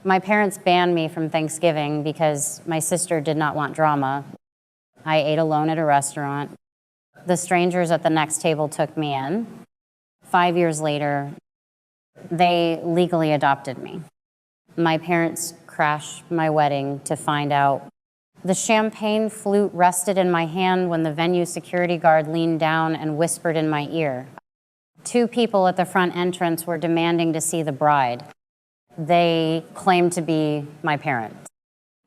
My parents banned me from Thanksgiving because my sister did not want drama. I ate alone at a restaurant. The strangers at the next table took me in. 5 years later, they legally adopted me. My parents crashed my wedding to find out. The champagne flute rested in my hand when the venue security guard leaned down and whispered in my ear. 2 people at the front entrance were demanding to see the bride. They claimed to be my parents.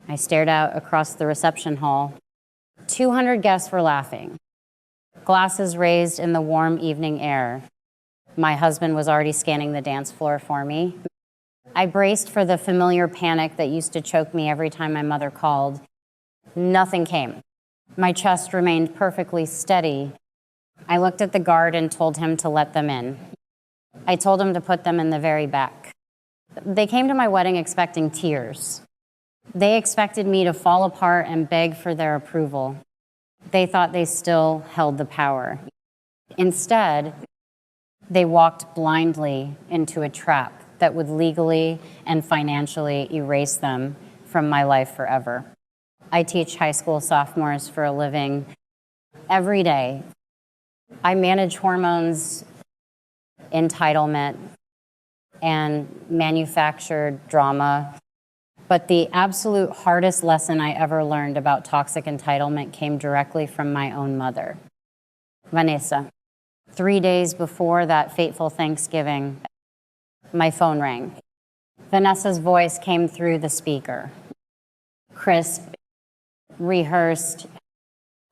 I stared out across the reception hall. 200 guests were laughing. Glasses raised in the warm evening air. My husband was already scanning the dance floor for me. I braced for the familiar panic that used to choke me every time my mother called. Nothing came. My chest remained perfectly steady. I looked at the guard and told him to let them in. I told him to put them in the very back. They came to my wedding expecting tears. They expected me to fall apart and beg for their approval. They thought they still held the power. Instead, they walked blindly into a trap that would legally and financially erase them from my life forever. I teach high school sophomores for a living every day. I manage hormones, entitlement, and manufactured drama. But the absolute hardest lesson I ever learned about toxic entitlement came directly from my own mother, Vanessa. 3 days before that fateful Thanksgiving, my phone rang. Vanessa's voice came through the speaker, crisp, rehearsed,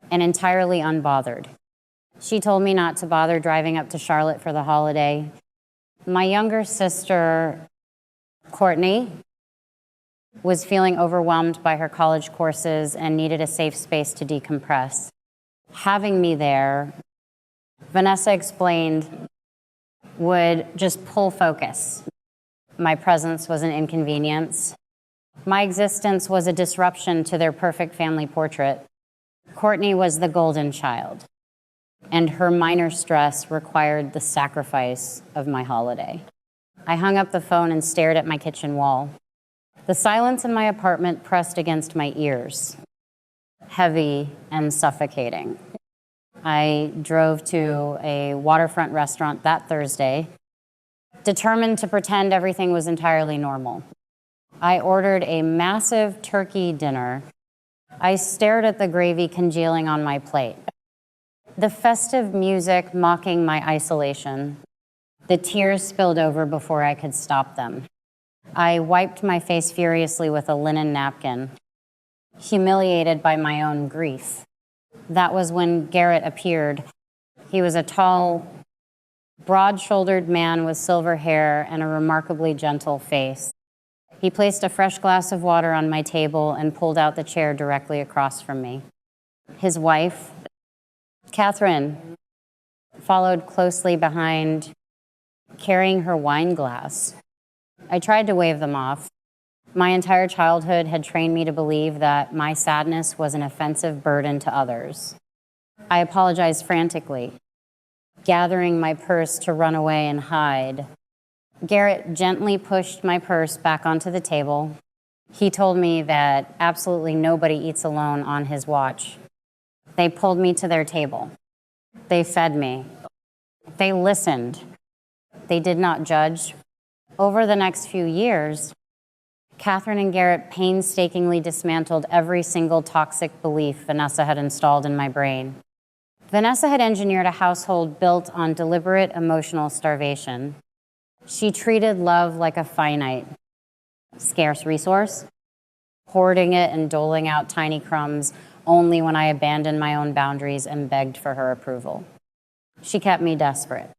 and entirely unbothered. She told me not to bother driving up to Charlotte for the holiday. My younger sister, Courtney, was feeling overwhelmed by her college courses and needed a safe space to decompress. Having me there, Vanessa explained, would just pull focus. My presence was an inconvenience. My existence was a disruption to their perfect family portrait. Courtney was the golden child, and her minor stress required the sacrifice of my holiday. I hung up the phone and stared at my kitchen wall. The silence in my apartment pressed against my ears, heavy and suffocating. I drove to a waterfront restaurant that Thursday, determined to pretend everything was entirely normal. I ordered a massive turkey dinner. I stared at the gravy congealing on my plate. The festive music mocking my isolation. The tears spilled over before I could stop them. I wiped my face furiously with a linen napkin, humiliated by my own grief. That was when Garrett appeared. He was a tall, broad-shouldered man with silver hair and a remarkably gentle face. He placed a fresh glass of water on my table and pulled out the chair directly across from me. His wife, Catherine, followed closely behind, carrying her wine glass. I tried to wave them off. My entire childhood had trained me to believe that my sadness was an offensive burden to others. I apologized frantically, gathering my purse to run away and hide. Garrett gently pushed my purse back onto the table. He told me that absolutely nobody eats alone on his watch. They pulled me to their table. They fed me. They listened. They did not judge. Over the next few years, Catherine and Garrett painstakingly dismantled every single toxic belief Vanessa had installed in my brain. Vanessa had engineered a household built on deliberate emotional starvation. She treated love like a finite, scarce resource, hoarding it and doling out tiny crumbs only when I abandoned my own boundaries and begged for her approval. She kept me desperate.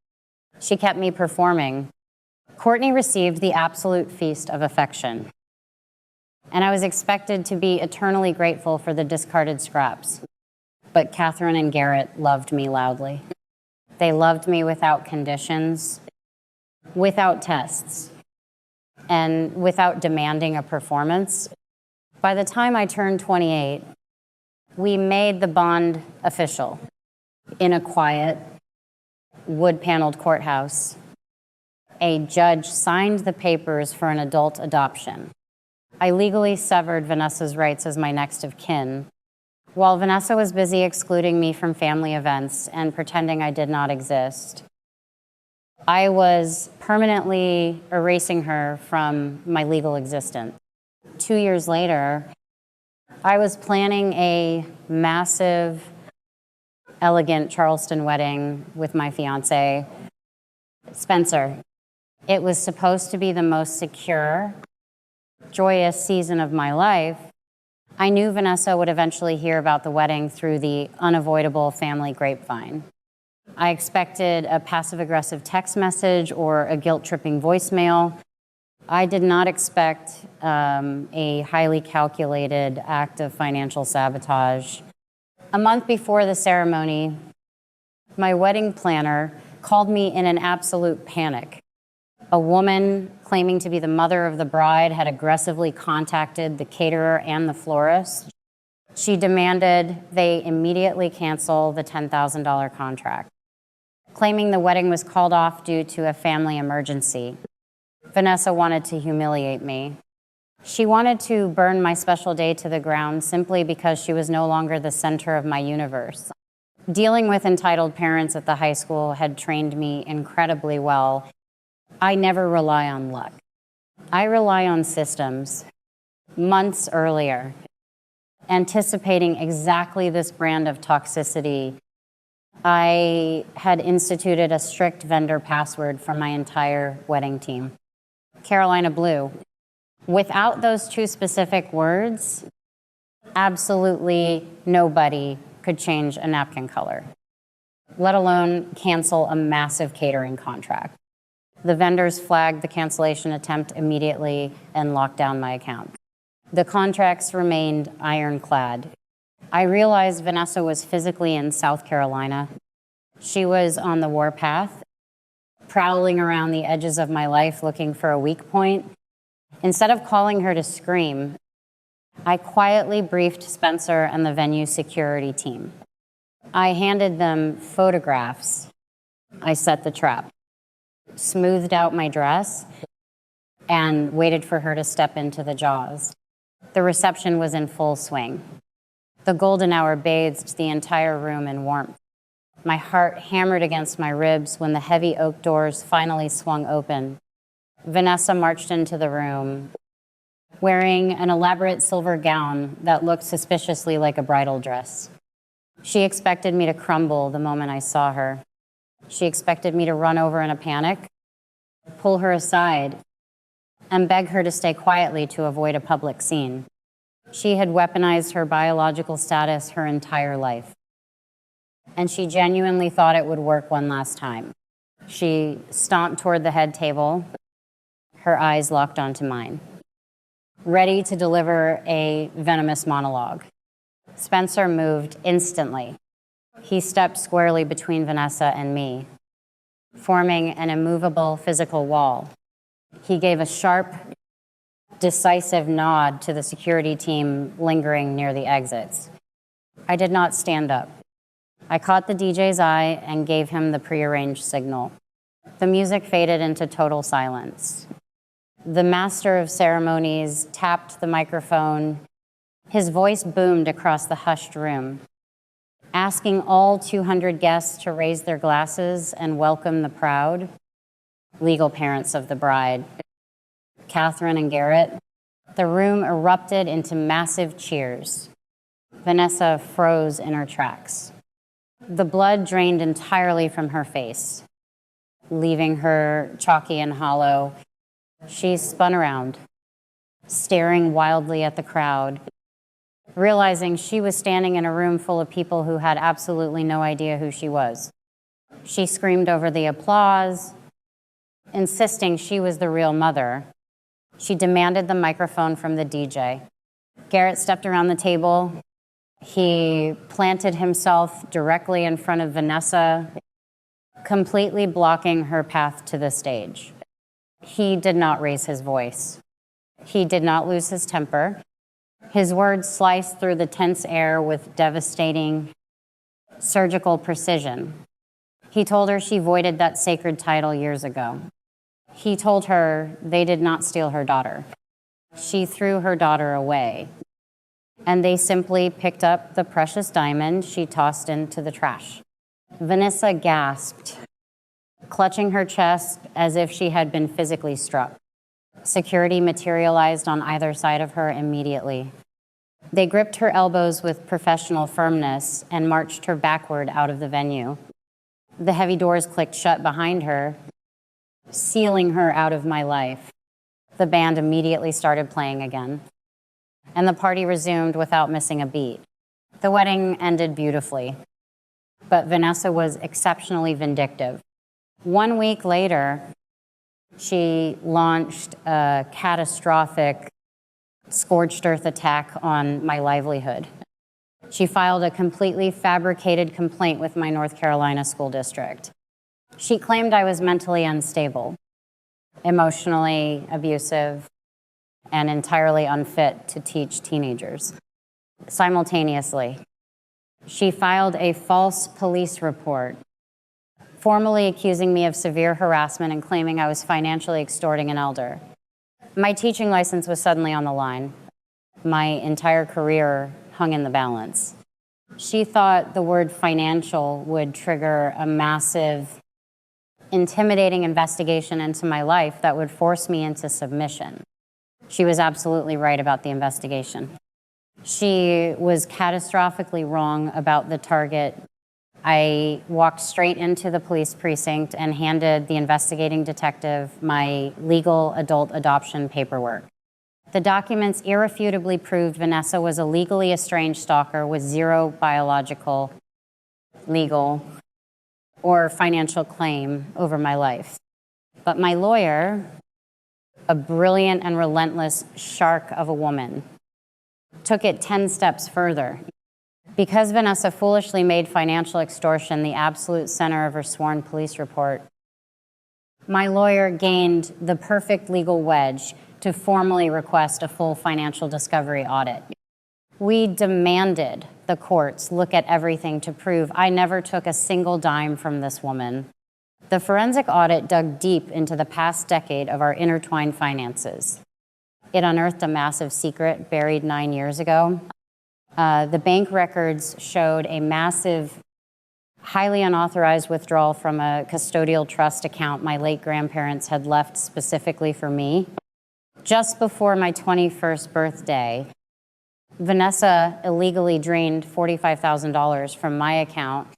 She kept me performing. Courtney received the absolute feast of affection, and I was expected to be eternally grateful for the discarded scraps. But Catherine and Garrett loved me loudly. They loved me without conditions, without tests, and without demanding a performance. By the time I turned 28, we made the bond official in a quiet, wood-paneled courthouse. A judge signed the papers for an adult adoption. I legally severed Vanessa's rights as my next of kin, while Vanessa was busy excluding me from family events and pretending I did not exist. I was permanently erasing her from my legal existence. 2 years later, I was planning a massive, elegant Charleston wedding with my fiance, Spencer. It was supposed to be the most secure, joyous season of my life. I knew Vanessa would eventually hear about the wedding through the unavoidable family grapevine. I expected a passive-aggressive text message or a guilt-tripping voicemail. I did not expect a highly calculated act of financial sabotage. A month before the ceremony, my wedding planner called me in an absolute panic. A woman claiming to be the mother of the bride had aggressively contacted the caterer and the florist. She demanded they immediately cancel the $10,000 contract, claiming the wedding was called off due to a family emergency. Vanessa wanted to humiliate me. She wanted to burn my special day to the ground simply because she was no longer the center of my universe. Dealing with entitled parents at the high school had trained me incredibly well. I never rely on luck. I rely on systems. Months earlier, anticipating exactly this brand of toxicity, I had instituted a strict vendor password for my entire wedding team. Carolina Blue. Without those two specific words, absolutely nobody could change a napkin color, let alone cancel a massive catering contract. The vendors flagged the cancellation attempt immediately and locked down my account. The contracts remained ironclad. I realized Vanessa was physically in South Carolina. She was on the warpath, prowling around the edges of my life looking for a weak point. Instead of calling her to scream, I quietly briefed Spencer and the venue security team. I handed them photographs. I set the trap, smoothed out my dress, and waited for her to step into the jaws. The reception was in full swing. The golden hour bathed the entire room in warmth. My heart hammered against my ribs when the heavy oak doors finally swung open. Vanessa marched into the room, wearing an elaborate silver gown that looked suspiciously like a bridal dress. She expected me to crumble the moment I saw her. She expected me to run over in a panic, pull her aside, and beg her to stay quietly to avoid a public scene. She had weaponized her biological status her entire life, and she genuinely thought it would work one last time. She stomped toward the head table, her eyes locked onto mine, ready to deliver a venomous monologue. Spencer moved instantly. He stepped squarely between Vanessa and me, forming an immovable physical wall. He gave a sharp, decisive nod to the security team lingering near the exits. I did not stand up. I caught the DJ's eye and gave him the prearranged signal. The music faded into total silence. The master of ceremonies tapped the microphone. His voice boomed across the hushed room, asking all 200 guests to raise their glasses and welcome the proud legal parents of the bride, Catherine and Garrett. The room erupted into massive cheers. Vanessa froze in her tracks. The blood drained entirely from her face, leaving her chalky and hollow. She spun around, staring wildly at the crowd, realizing she was standing in a room full of people who had absolutely no idea who she was. She screamed over the applause, insisting she was the real mother. She demanded the microphone from the DJ. Garrett stepped around the table. He planted himself directly in front of Vanessa, completely blocking her path to the stage. He did not raise his voice. He did not lose his temper. His words sliced through the tense air with devastating, surgical precision. He told her she voided that sacred title years ago. He told her they did not steal her daughter. She threw her daughter away, and they simply picked up the precious diamond she tossed into the trash. Vanessa gasped, clutching her chest as if she had been physically struck. Security materialized on either side of her immediately. They gripped her elbows with professional firmness and marched her backward out of the venue. The heavy doors clicked shut behind her, sealing her out of my life. The band immediately started playing again, and the party resumed without missing a beat. The wedding ended beautifully, but Vanessa was exceptionally vindictive. 1 week later, she launched a catastrophic scorched earth attack on my livelihood. She filed a completely fabricated complaint with my North Carolina school district. She claimed I was mentally unstable, emotionally abusive, and entirely unfit to teach teenagers. Simultaneously, she filed a false police report, formally accusing me of severe harassment and claiming I was financially extorting an elder. My teaching license was suddenly on the line. My entire career hung in the balance. She thought the word financial would trigger a massive, intimidating investigation into my life that would force me into submission. She was absolutely right about the investigation. She was catastrophically wrong about the target. I walked straight into the police precinct and handed the investigating detective my legal adult adoption paperwork. The documents irrefutably proved Vanessa was a legally estranged stalker with zero biological, legal, or financial claim over my life. But my lawyer, a brilliant and relentless shark of a woman, took it 10 steps further. Because Vanessa foolishly made financial extortion the absolute center of her sworn police report, my lawyer gained the perfect legal wedge to formally request a full financial discovery audit. We demanded the courts look at everything to prove I never took a single dime from this woman. The forensic audit dug deep into the past decade of our intertwined finances. It unearthed a massive secret buried 9 years ago. The bank records showed a massive, highly unauthorized withdrawal from a custodial trust account my late grandparents had left specifically for me. Just before my 21st birthday, Vanessa illegally drained $45,000 from my account.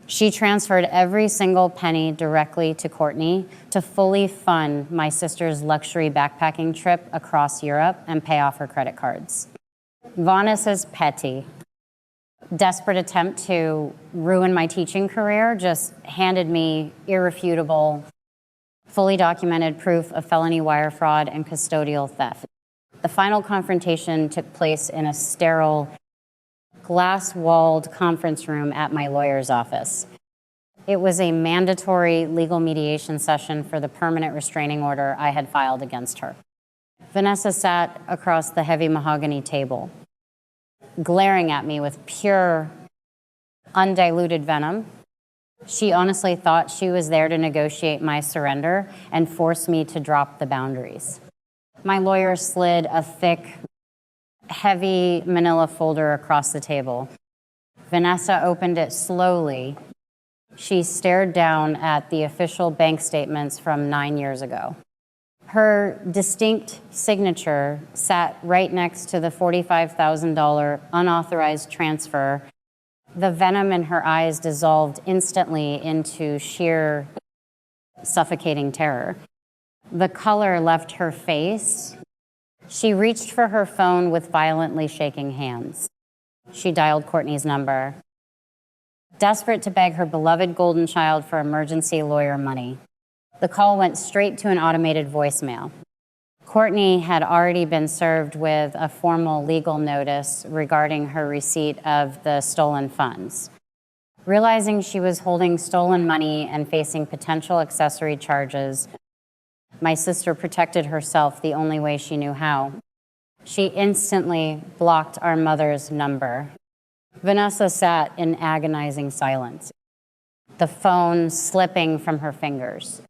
She transferred every single penny directly to Courtney to fully fund my sister's luxury backpacking trip across Europe and pay off her credit cards. Vanessa's petty, desperate attempt to ruin my teaching career just handed me irrefutable, fully documented proof of felony wire fraud and custodial theft. The final confrontation took place in a sterile, glass-walled conference room at my lawyer's office. It was a mandatory legal mediation session for the permanent restraining order I had filed against her. Vanessa sat across the heavy mahogany table, glaring at me with pure, undiluted venom. She honestly thought she was there to negotiate my surrender and force me to drop the boundaries. My lawyer slid a thick, heavy manila folder across the table. Vanessa opened it slowly. She stared down at the official bank statements from 9 years ago. Her distinct signature sat right next to the $45,000 unauthorized transfer. The venom in her eyes dissolved instantly into sheer, suffocating terror. The color left her face. She reached for her phone with violently shaking hands. She dialed Courtney's number, desperate to beg her beloved golden child for emergency lawyer money. The call went straight to an automated voicemail. Courtney had already been served with a formal legal notice regarding her receipt of the stolen funds. Realizing she was holding stolen money and facing potential accessory charges, my sister protected herself the only way she knew how. She instantly blocked our mother's number. Vanessa sat in agonizing silence, the phone slipping from her fingers.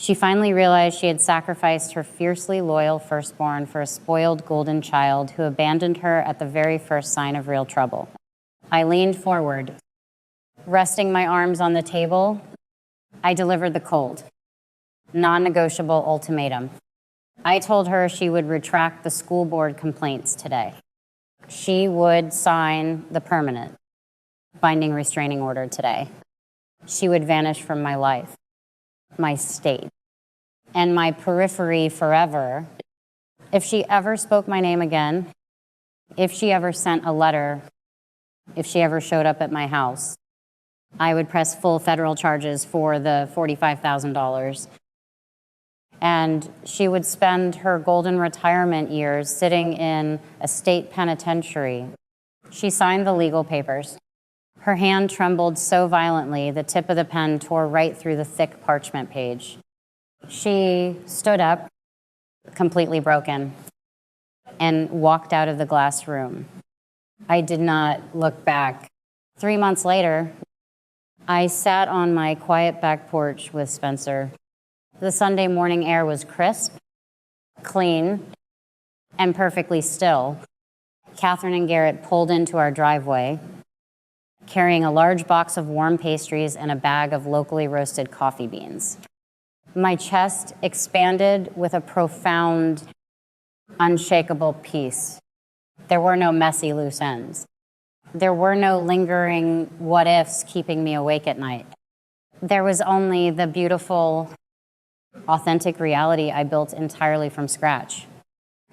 She finally realized she had sacrificed her fiercely loyal firstborn for a spoiled golden child who abandoned her at the very first sign of real trouble. I leaned forward. Resting my arms on the table, I delivered the cold, non-negotiable ultimatum. I told her she would retract the school board complaints today. She would sign the permanent binding restraining order today. She would vanish from my life, my state, and my periphery forever. If she ever spoke my name again, if she ever sent a letter, if she ever showed up at my house, I would press full federal charges for the $45,000. And she would spend her golden retirement years sitting in a state penitentiary. She signed the legal papers. Her hand trembled so violently, the tip of the pen tore right through the thick parchment page. She stood up, completely broken, and walked out of the glass room. I did not look back. 3 months later, I sat on my quiet back porch with Spencer. The Sunday morning air was crisp, clean, and perfectly still. Catherine and Garrett pulled into our driveway, carrying a large box of warm pastries and a bag of locally roasted coffee beans. My chest expanded with a profound, unshakable peace. There were no messy loose ends. There were no lingering what-ifs keeping me awake at night. There was only the beautiful, authentic reality I built entirely from scratch.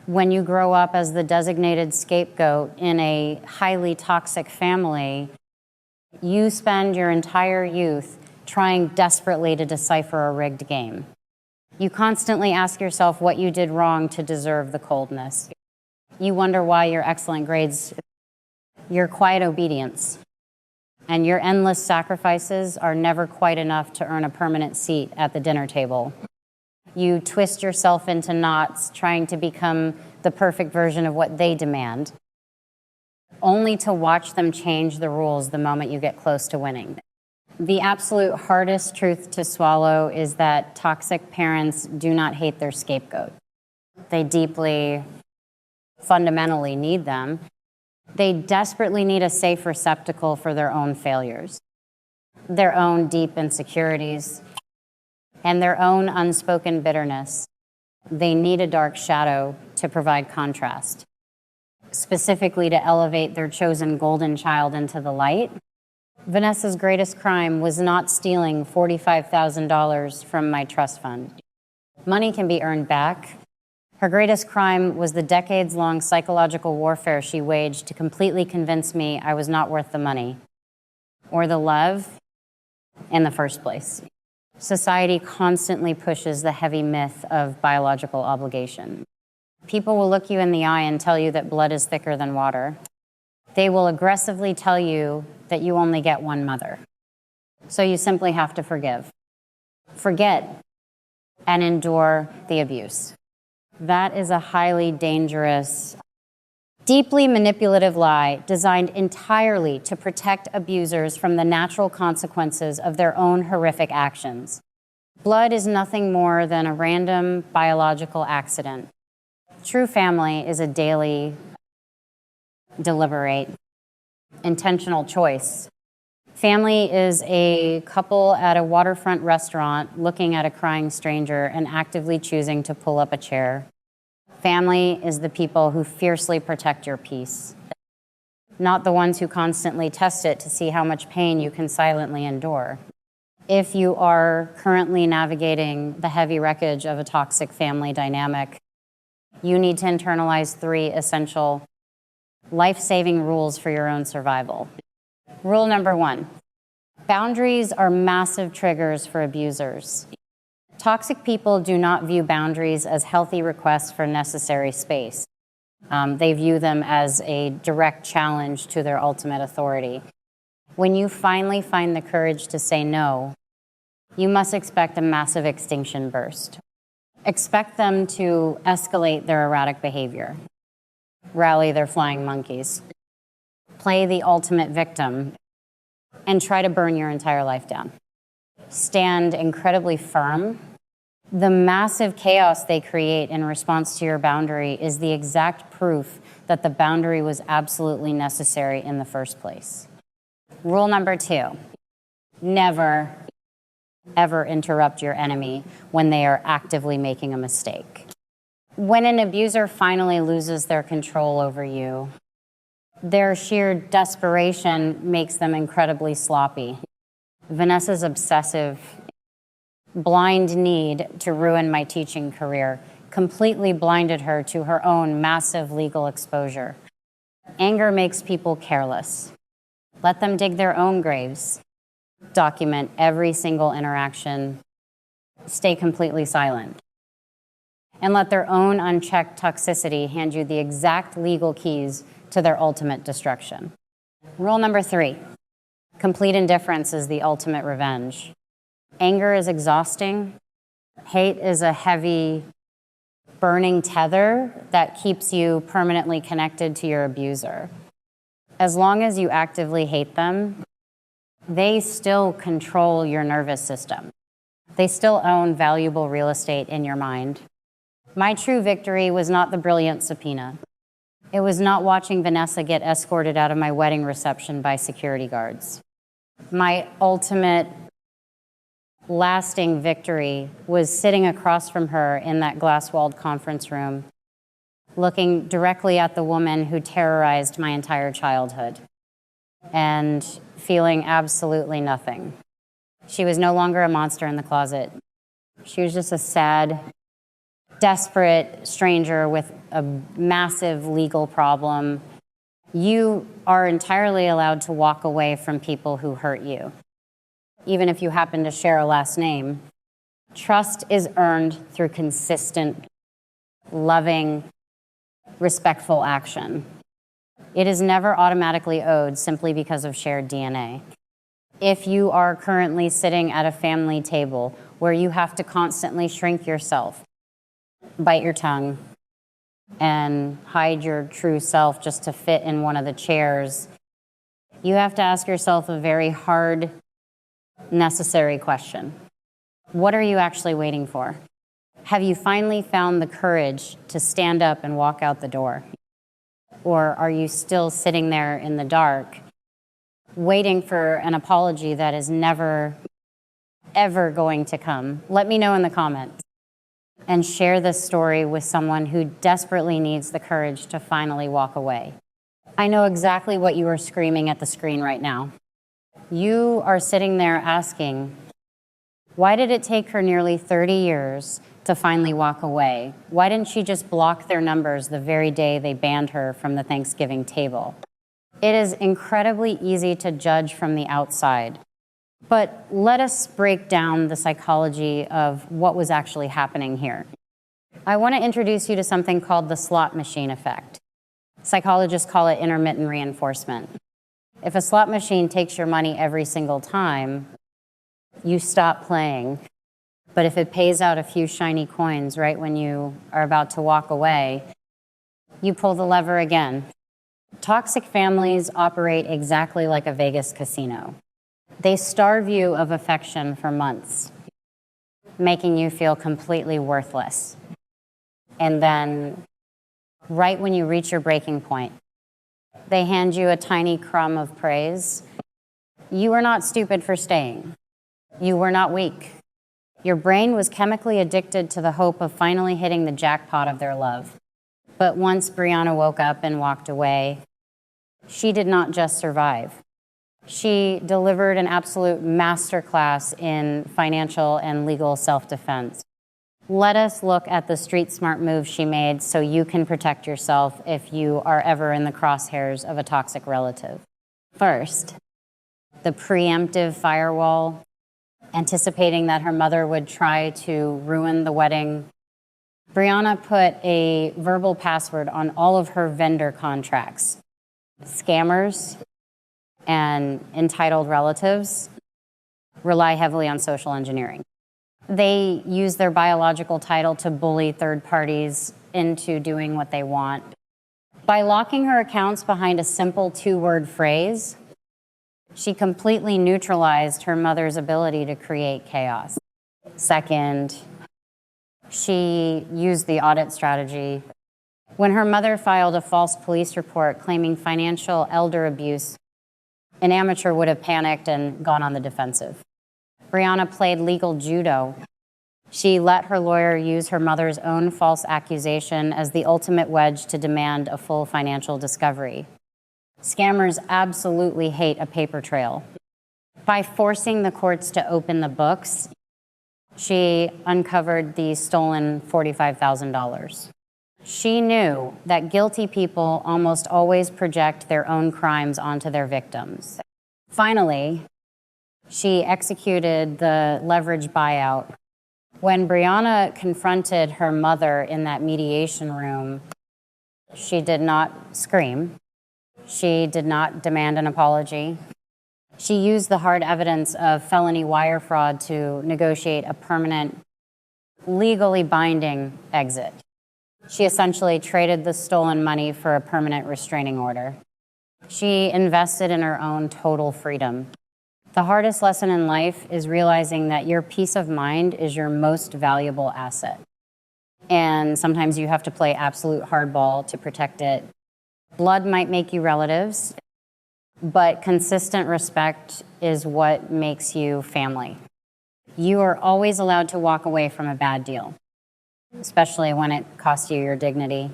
When you grow up as the designated scapegoat in a highly toxic family, you spend your entire youth trying desperately to decipher a rigged game. You constantly ask yourself what you did wrong to deserve the coldness. You wonder why your excellent grades, your quiet obedience, and your endless sacrifices are never quite enough to earn a permanent seat at the dinner table. You twist yourself into knots trying to become the perfect version of what they demand, only to watch them change the rules the moment you get close to winning. The absolute hardest truth to swallow is that toxic parents do not hate their scapegoat. They deeply, fundamentally need them. They desperately need a safe receptacle for their own failures, their own deep insecurities, and their own unspoken bitterness. They need a dark shadow to provide contrast, specifically to elevate their chosen golden child into the light. Vanessa's greatest crime was not stealing $45,000 from my trust fund. Money can be earned back. Her greatest crime was the decades-long psychological warfare she waged to completely convince me I was not worth the money or the love in the first place. Society constantly pushes the heavy myth of biological obligation. People will look you in the eye and tell you that blood is thicker than water. They will aggressively tell you that you only get one mother. So you simply have to forgive, forget, and endure the abuse. That is a highly dangerous, deeply manipulative lie designed entirely to protect abusers from the natural consequences of their own horrific actions. Blood is nothing more than a random biological accident. True family is a daily, deliberate, intentional choice. Family is a couple at a waterfront restaurant looking at a crying stranger and actively choosing to pull up a chair. Family is the people who fiercely protect your peace, not the ones who constantly test it to see how much pain you can silently endure. If you are currently navigating the heavy wreckage of a toxic family dynamic, you need to internalize 3 essential life-saving rules for your own survival. Rule number 1, boundaries are massive triggers for abusers. Toxic people do not view boundaries as healthy requests for necessary space. They view them as a direct challenge to their ultimate authority. When you finally find the courage to say no, you must expect a massive extinction burst. Expect them to escalate their erratic behavior, rally their flying monkeys, play the ultimate victim, and try to burn your entire life down. Stand incredibly firm The massive chaos they create in response to your boundary is the exact proof that the boundary was absolutely necessary in the first place. Rule number 2, never, ever interrupt your enemy when they are actively making a mistake. When an abuser finally loses their control over you, their sheer desperation makes them incredibly sloppy. Vanessa's obsessive, blind need to ruin my teaching career completely blinded her to her own massive legal exposure. Anger makes people careless. Let them dig their own graves. Document every single interaction. Stay completely silent. And let their own unchecked toxicity hand you the exact legal keys to their ultimate destruction. Rule number 3, complete indifference is the ultimate revenge. Anger is exhausting. Hate is a heavy, burning tether that keeps you permanently connected to your abuser. As long as you actively hate them, they still control your nervous system. They still own valuable real estate in your mind. My true victory was not the brilliant subpoena. It was not watching Vanessa get escorted out of my wedding reception by security guards. My ultimate lasting victory was sitting across from her in that glass-walled conference room, looking directly at the woman who terrorized my entire childhood and feeling absolutely nothing. She was no longer a monster in the closet. She was just a sad, desperate stranger with a massive legal problem. You are entirely allowed to walk away from people who hurt you, even if you happen to share a last name. Trust is earned through consistent, loving, respectful action. It is never automatically owed simply because of shared DNA. If you are currently sitting at a family table where you have to constantly shrink yourself, bite your tongue, and hide your true self just to fit in one of the chairs, you have to ask yourself a very hard, necessary question. What are you actually waiting for? Have you finally found the courage to stand up and walk out the door? Or are you still sitting there in the dark, waiting for an apology that is never, ever going to come? Let me know in the comments. And share this story with someone who desperately needs the courage to finally walk away. I know exactly what you are screaming at the screen right now. You are sitting there asking, why did it take her nearly 30 years to finally walk away? Why didn't she just block their numbers the very day they banned her from the Thanksgiving table? It is incredibly easy to judge from the outside. But let us break down the psychology of what was actually happening here. I want to introduce you to something called the slot machine effect. Psychologists call it intermittent reinforcement. If a slot machine takes your money every single time, you stop playing. But if it pays out a few shiny coins right when you are about to walk away, you pull the lever again. Toxic families operate exactly like a Vegas casino. They starve you of affection for months, making you feel completely worthless. And then, right when you reach your breaking point, they hand you a tiny crumb of praise. You were not stupid for staying. You were not weak. Your brain was chemically addicted to the hope of finally hitting the jackpot of their love. But once Brianna woke up and walked away, she did not just survive. She delivered an absolute masterclass in financial and legal self-defense. Let us look at the street smart move she made so you can protect yourself if you are ever in the crosshairs of a toxic relative. First, the preemptive firewall, anticipating that her mother would try to ruin the wedding. Brianna put a verbal password on all of her vendor contracts. Scammers and entitled relatives rely heavily on social engineering. They use their biological title to bully third parties into doing what they want. By locking her accounts behind a simple 2-word phrase, she completely neutralized her mother's ability to create chaos. Second, She used the audit strategy. When her mother filed a false police report claiming financial elder abuse, an amateur would have panicked and gone on the defensive. Brianna played legal judo. She let her lawyer use her mother's own false accusation as the ultimate wedge to demand a full financial discovery. Scammers absolutely hate a paper trail. By forcing the courts to open the books, she uncovered the stolen $45,000. She knew that guilty people almost always project their own crimes onto their victims. Finally, she executed the leverage buyout. When Brianna confronted her mother in that mediation room, she did not scream. She did not demand an apology. She used the hard evidence of felony wire fraud to negotiate a permanent, legally binding exit. She essentially traded the stolen money for a permanent restraining order. She invested in her own total freedom. The hardest lesson in life is realizing that your peace of mind is your most valuable asset. And sometimes you have to play absolute hardball to protect it. Blood might make you relatives, but consistent respect is what makes you family. You are always allowed to walk away from a bad deal, especially when it costs you your dignity.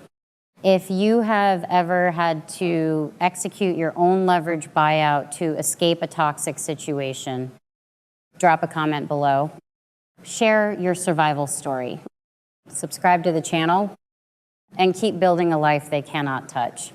If you have ever had to execute your own leverage buyout to escape a toxic situation, drop a comment below. Share your survival story. Subscribe to the channel and keep building a life they cannot touch.